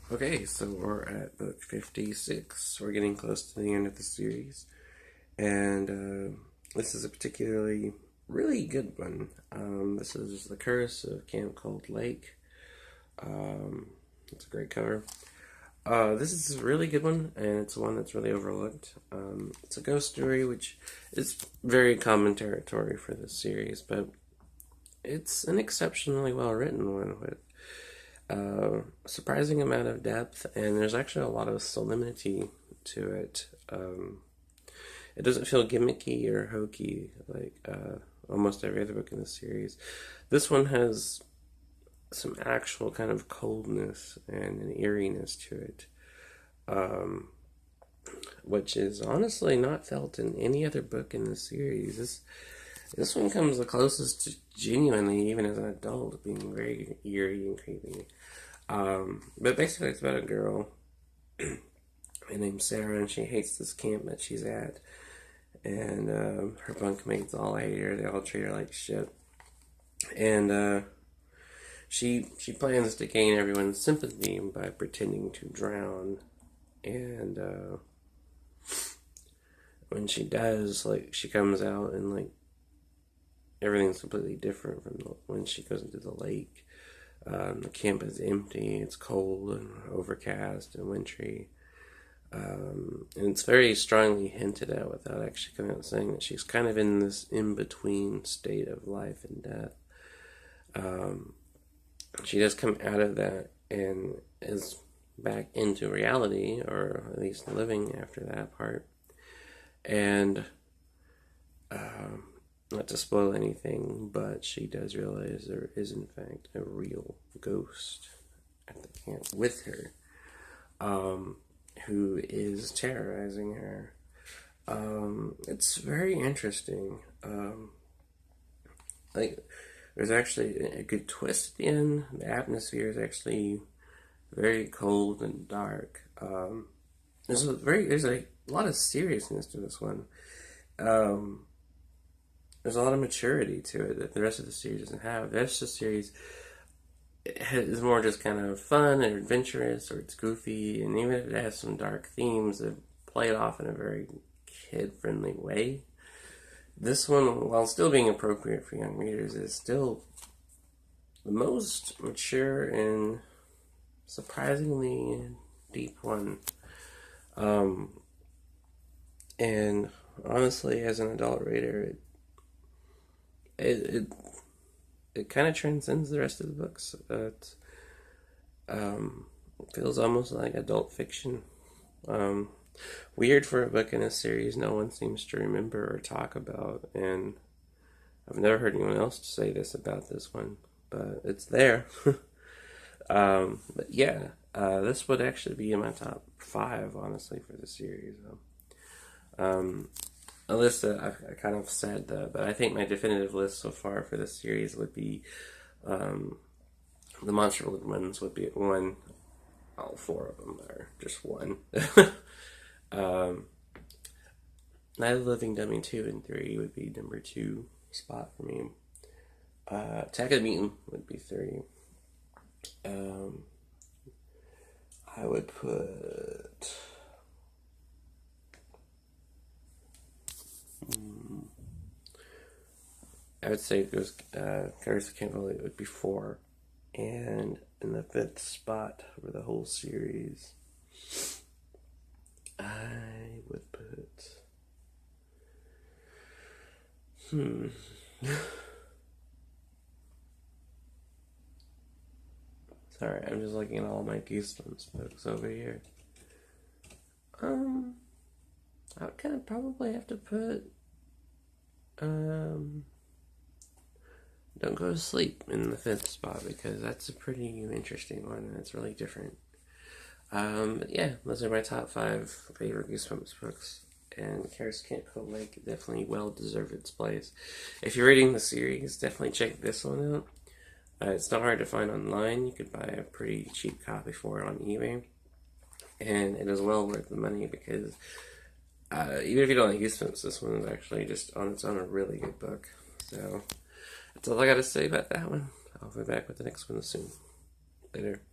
Okay, so we're at book 56. We're getting close to the end of the series. And this is a particularly really good one. This is The Curse of Camp Cold Lake. It's a great cover. This is a really good one, and it's one that's really overlooked. It's a ghost story, which is very common territory for this series, but it's an exceptionally well written one with a surprising amount of depth, and there's actually a lot of solemnity to it. It doesn't feel gimmicky or hokey like almost every other book in the series. This one has some actual kind of coldness and an eeriness to it, which is honestly not felt in any other book in the series. This one comes the closest to genuinely, even as an adult, being very eerie and creepy. But basically, it's about a girl named Sarah, and she hates this camp that she's at. And her bunkmates all hate her. They all treat her like shit. And she plans to gain everyone's sympathy by pretending to drown. And when she does, like, she comes out and, like, everything's completely different from when she goes into the lake. The camp is empty, it's cold and overcast and wintry. And it's very strongly hinted at without actually coming out saying that she's kind of in this in-between state of life and death. She does come out of that and is back into reality, or at least living after that part. And not to spoil anything, but she does realize there is in fact a real ghost at the camp with her, who is terrorizing her. It's very interesting. Like, there's actually a good twist at the end. The atmosphere is actually very cold and dark. There's a lot of seriousness to this one. There's a lot of maturity to it that the rest of the series doesn't have. The rest of the series is more just kind of fun and adventurous, or it's goofy, and even if it has some dark themes, they play it off in a very kid-friendly way. This one, while still being appropriate for young readers, is still the most mature and surprisingly deep one. And honestly, as an adult reader, it kind of transcends the rest of the books. It feels almost like adult fiction. Weird for a book in a series no one seems to remember or talk about, and I've never heard anyone else say this about this one, but it's there. But yeah, this would actually be in my top 5, honestly, for the series. A list that I kind of said, but I think my definitive list so far for this series would be the Monster ones would be at 1. All 4 of them are just 1. Night of the Living Dummy 2 and 3 would be number 2 spot for me. Attack of the Mutant would be 3. I would put I would say it goes Curse of Camp Cold Lake would be 4. And in the 5th spot for the whole series, I would put Sorry, I'm just looking at all my Goosebumps books over here. I would kind of probably have to put Don't Go to Sleep in the 5th spot, because that's a pretty interesting one and it's really different. But yeah, those are my top 5 favorite Goosebumps books, and Curse of Camp Cold Lake definitely well deserved its place. If you're reading the series, definitely check this one out. It's not hard to find online. You could buy a pretty cheap copy for it on eBay, and it is well worth the money, because even if you don't like Goosebumps, this one is actually just on its own a really good book. So that's all I got to say about that one. I'll be back with the next one soon. Later.